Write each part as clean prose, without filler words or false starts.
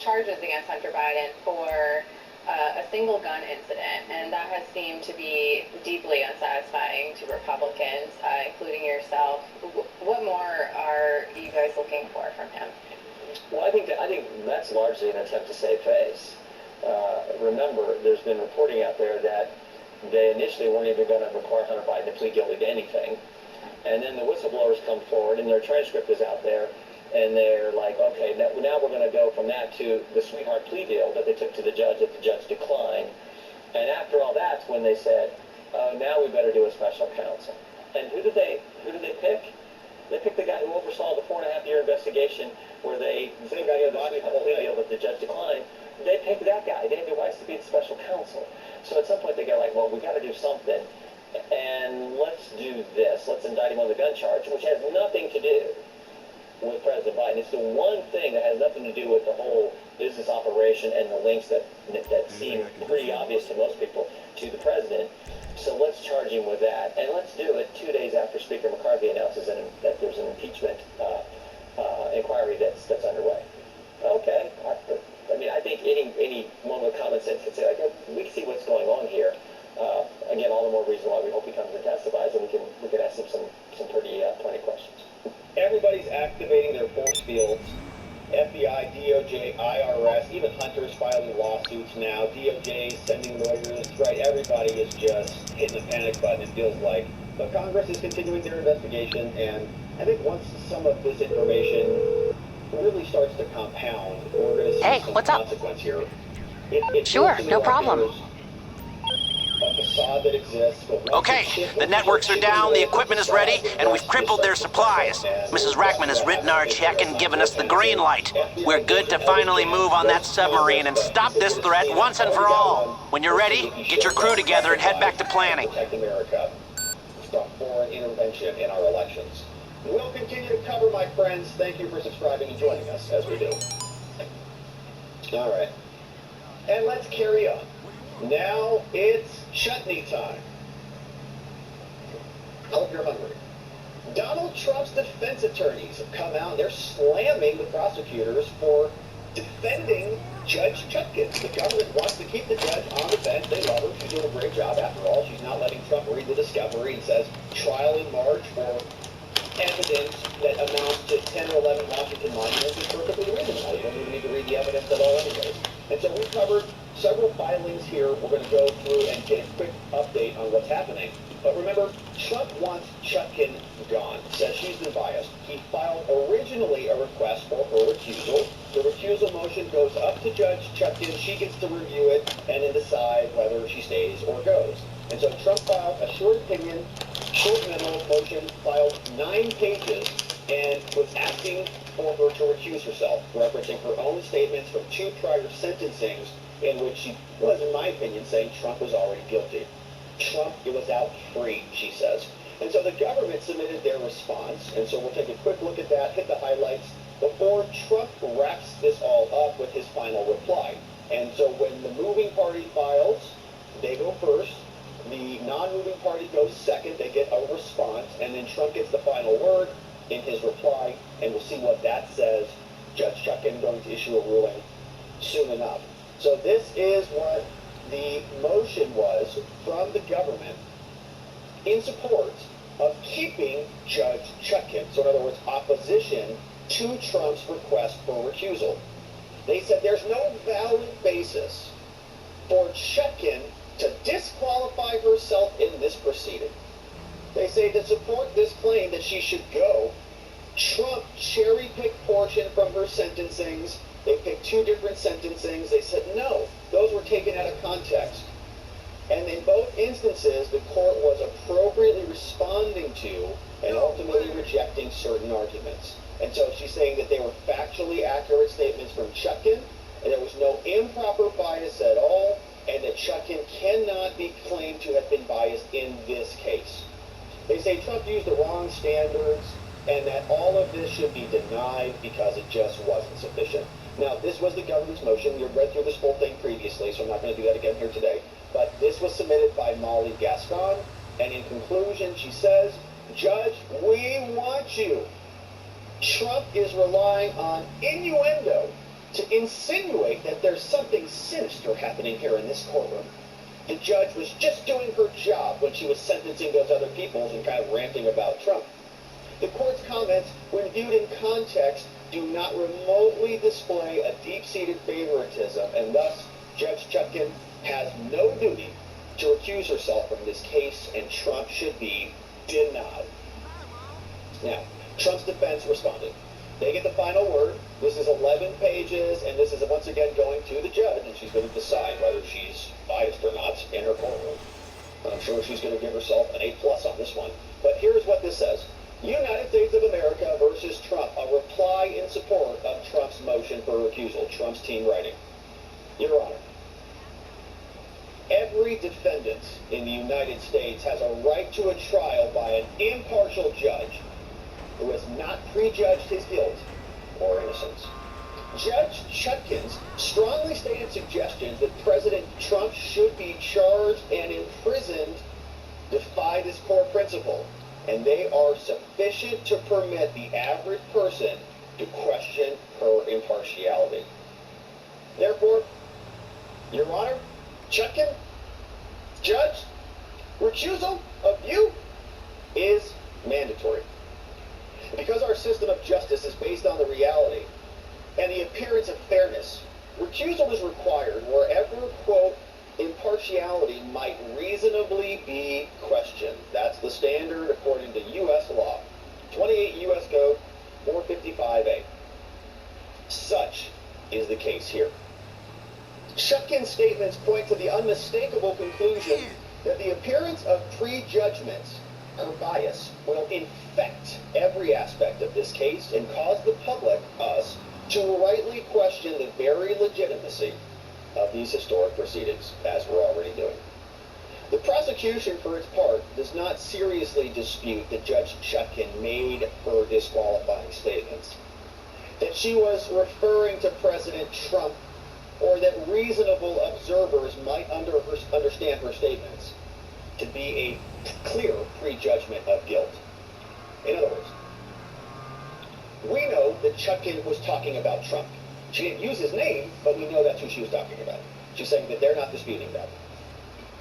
charges against Hunter Biden for a single gun incident, and that has seemed to be deeply unsatisfying to Republicans, including yourself. What more are you guys looking for from him? Well, I think that's largely an attempt to save face. Remember, there's been reporting out there that they initially weren't even going to require Hunter Biden to plead guilty to anything. And then the whistleblowers come forward, and their transcript is out there, and they're like, okay, now we're going to go from that to the sweetheart plea deal that they took to the judge that the judge declined. And after all that's when they said, oh, now we better do a special counsel. And who did they pick? They picked the guy who oversaw the 4.5-year investigation where the same guy who had the sweetheart plea deal that the judge declined. They picked that guy, David Weiss, to be the special counsel. So at some point they go like, well, we got to do something. And let's do this. Let's indict him on the gun charge, which has nothing to do with President Biden. It's the one thing that has nothing to do with the whole business operation and the links that seem pretty obvious to most people to the president. So let's charge him with that. And let's do it 2 days after Speaker McCarthy announces that there's an impeachment inquiry that's underway. Okay. I mean, I think anyone with common sense could say, like, we can see what's going on here. Again, all the more reason why we hope he comes and testifies, and we can ask him some pretty pointed questions. Everybody's activating their force fields. FBI, DOJ, IRS, even Hunter's filing lawsuits now. DOJ sending lawyers, right? Everybody is just hitting the panic button, it feels like. But Congress is continuing their investigation, and I think once some of this information really starts to compound, we're going to see some consequence here. Sure, no problem. Facade that exists, okay, the networks are down, the equipment is ready, and we've crippled their supplies. Mrs. Rackman has written our check and given us the green light. We're good to finally move on that submarine and stop this threat once and for all. When you're ready, get your crew together and head back to planning. Protect America. Stop foreign intervention in our elections. We'll continue to cover, my friends. Thank you for subscribing and joining us as we do. All right. And let's carry on. Now it's chutney time. Hope you're hungry. Donald Trump's defense attorneys have come out. They're slamming the prosecutors for defending Judge Chutkan. The government wants to keep the judge on the bench. They love her. She's doing a great job. After all, she's not letting Trump read the discovery and says trial in March for evidence that amounts to 10 or 11 Washington monuments is perfectly reasonable. You don't even need to read the evidence at all anyways. And so we've covered several filings here. We're going to go through and get a quick update on what's happening. But remember, Trump wants Chutkan gone, says she's been biased. He filed originally a request for her recusal. The recusal motion goes up to Judge Chutkan. She gets to review it and then decide whether she stays or goes. And so Trump filed a short opinion, short memo motion, filed 9 pages, and was asking for her to recuse herself, referencing her own statements from 2 prior sentencings in which she was, in my opinion, saying Trump was already guilty. Trump was out free, she says. And so the government submitted their response, and so we'll take a quick look at that, hit the highlights, before Trump wraps this all up with his final reply. And so when the moving party files, they go first. The non-moving party goes second. They get a response, and then Trump gets the final word in his reply, and we'll see what that says. Judge Chutkan going to issue a ruling soon enough. So this is what the motion was from the government in support of keeping Judge Chutkan. So in other words, opposition to Trump's request for recusal. They said there's no valid basis for Chutkan to disqualify herself in this proceeding. They say to support this claim that she should go, Trump cherry-picked portion from her sentencings. They picked 2 different sentencings. They said no, those were taken out of context. And in both instances, the court was appropriately responding to and ultimately rejecting certain arguments. And so she's saying that they were factually accurate statements from Chutkan, and there was no improper bias at all, and that Chutkan cannot be claimed to have been biased in this case. They say Trump used the wrong standards, and that all of this should be denied because it just wasn't sufficient. Now, this was the government's motion. We read through this whole thing previously, so I'm not going to do that again here today. But this was submitted by Molly Gascon, and in conclusion, she says, Judge, we want you. Trump is relying on innuendo to insinuate that there's something sinister happening here in this courtroom. The judge was just doing her job when she was sentencing those other people and kind of ranting about Trump. The court's comments, when viewed in context, do not remotely display a deep-seated favoritism, and thus Judge Chutkan has no duty to recuse herself from this case, and Trump should be denied. Now, Trump's defense responded. They get the final word. This is 11 pages, and this is once again going to the judge, and she's going to decide whether she's biased or not in her courtroom. I'm sure she's going to give herself an A+ on this one. But here's what this says. United States of America versus Trump, a reply in support of Trump's motion for recusal. Trump's team writing. Your Honor, every defendant in the United States has a right to a trial by an impartial judge who has not prejudged his guilt or innocence. Judge Chutkan's strongly stated suggestions that President Trump should be charged and imprisoned defy this core principle, and they are sufficient to permit the average person to question her impartiality. Therefore, Your Honor, Chutkan, Judge, recusal of you is mandatory. Because our system of justice is based on the reality and the appearance of fairness, recusal is required wherever, quote, impartiality might reasonably be questioned. That's the standard according to U.S. law, 28 U.S. Code 455A. Such is the case here. Chutkan's statements point to the unmistakable conclusion that the appearance of prejudgments or bias will infect every aspect of this case and cause the public, us, to rightly question the very legitimacy of these historic proceedings, as we're already doing. The prosecution, for its part, does not seriously dispute that Judge Chutkan made her disqualifying statements, that she was referring to President Trump, or that reasonable observers might understand her statements to be a clear prejudgment of guilt. In other words, we know that Chutkan was talking about Trump. She didn't use his name, but we know that's who she was talking about. She's saying that they're not disputing that.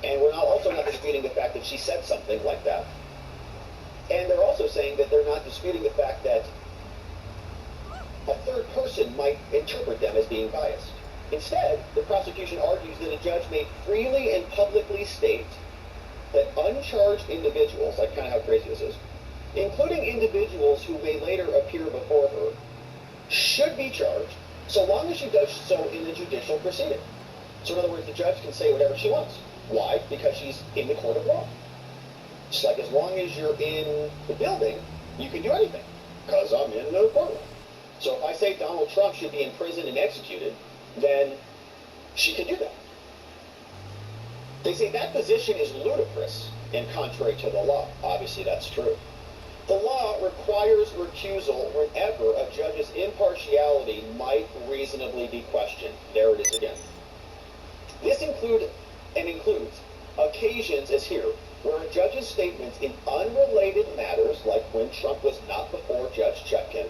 And we're also not disputing the fact that she said something like that. And they're also saying that they're not disputing the fact that a third person might interpret them as being biased. Instead, the prosecution argues that a judge may freely and publicly state that uncharged individuals, like kind of how crazy this is, including individuals who may later appear before her, should be charged so long as she does so in the judicial proceeding. So in other words, the judge can say whatever she wants. Why? Because she's in the court of law. It's like as long as you're in the building, you can do anything, because I'm in the courtroom. So if I say Donald Trump should be imprisoned and executed, then she can do that. They say that position is ludicrous and contrary to the law. Obviously, that's true. The law requires recusal whenever a judge's impartiality might reasonably be questioned. There it is again. This includes occasions, as here, where a judge's statements in unrelated matters, like when Trump was not before Judge Chutkan,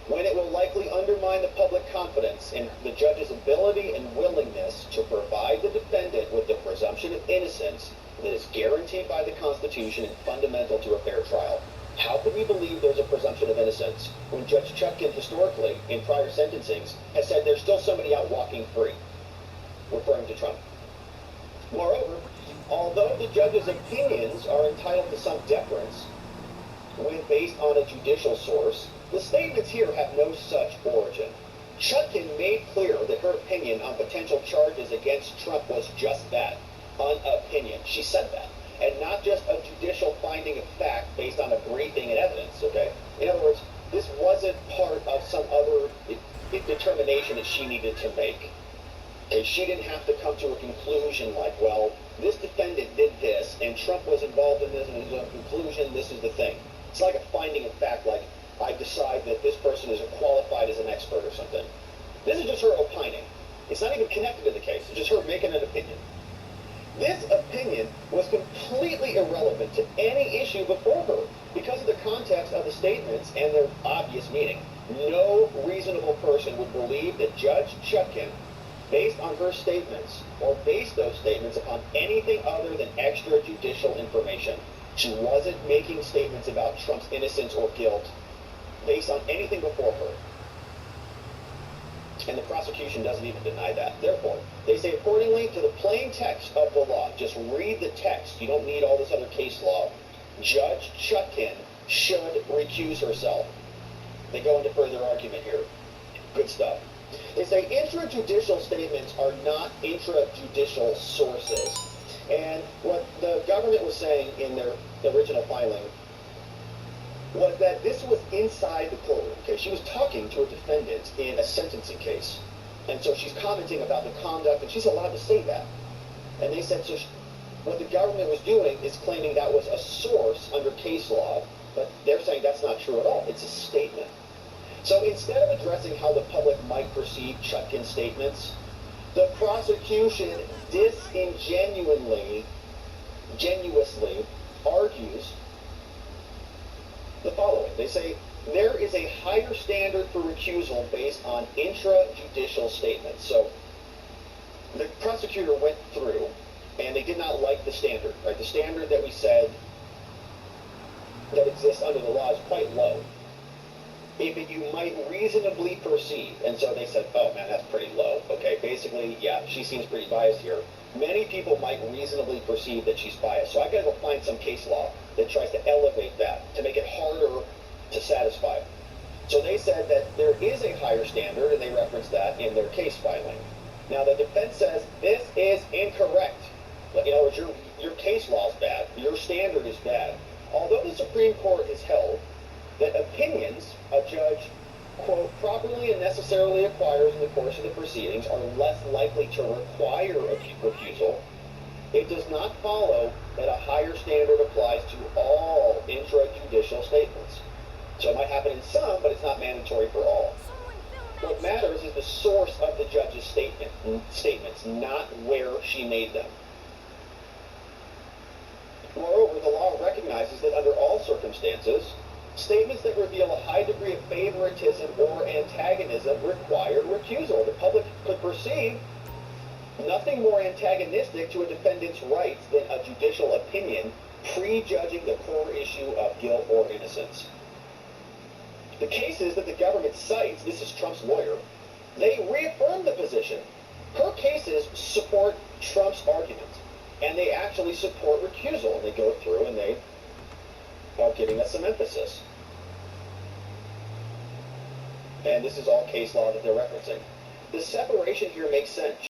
when it will likely undermine the public confidence in the judge's ability and willingness to provide the defendant with the presumption of innocence that is guaranteed by the Constitution and fundamental to a fair trial. How could we believe there's a presumption of innocence when Judge Chutkan historically, in prior sentencings, has said there's still somebody out walking free, referring to Trump? Moreover, although the judge's opinions are entitled to some deference when based on a judicial source, the statements here have no such origin. Chutkan made clear that her opinion on potential charges against Trump was just that, an opinion. She said that. And not just a judicial finding of fact based on a briefing and evidence, okay? In other words, this wasn't part of some other determination that she needed to make. Okay, she didn't have to come to a conclusion like, well, this defendant did this, and Trump was involved in this, and as a conclusion, this is the thing. It's like a finding of fact, like, I decide that this person is qualified as an expert or something. This is just her opining. It's not even connected to the case. It's just her making an opinion. This opinion was completely irrelevant to any issue before her because of the context of the statements and their obvious meaning. No reasonable person would believe that Judge Chutkan, based on her statements, or based those statements upon anything other than extrajudicial information. She wasn't making statements about Trump's innocence or guilt based on anything before her. And the prosecution doesn't even deny that. Therefore, they say accordingly to the plain text of the law, just read the text, you don't need all this other case law, Judge Chutkan should recuse herself. They go into further argument here. Good stuff. They say intrajudicial statements are not intrajudicial sources. And what the government was saying in their original filing was that this was inside the courtroom. Okay, she was talking to a defendant in a sentencing case. And so she's commenting about the conduct, and she's allowed to say that. And they said, so what the government was doing is claiming that was a source under case law, but they're saying that's not true at all. It's a statement. So instead of addressing how the public might perceive Chutkan's statements, the prosecution disingenuously argues the following. They say, there is a higher standard for recusal based on intrajudicial statements. So the prosecutor went through, and they did not like the standard, right? The standard that we said that exists under the law is quite low. If you might reasonably perceive, and so they said, oh man, that's pretty low. Okay, basically, yeah, she seems pretty biased here. Many people might reasonably perceive that she's biased. So I gotta go find some case law that tries to elevate that, to make it harder to satisfy. So they said that there is a higher standard, and they referenced that in their case filing. Now the defense says this is incorrect. In other words, your case law is bad, your standard is bad. Although the Supreme Court has held that opinions a judge, quote, properly and necessarily acquires in the course of the proceedings are less likely to require a recusal, it does not follow that a higher standard applies to all intrajudicial statements. So it might happen in some, but it's not mandatory for all. What matters is the source of the judge's statements, not where she made them. Moreover, the law recognizes that under all circumstances, statements that reveal a high degree of favoritism or antagonism require recusal. The public could perceive nothing more antagonistic to a defendant's rights than a judicial opinion prejudging the core issue of guilt or innocence. The cases that the government cites, this is Trump's lawyer, they reaffirm the position. Her cases support Trump's argument, and they actually support recusal. And they go through and they are giving us some emphasis. And this is all case law that they're referencing. The separation here makes sense.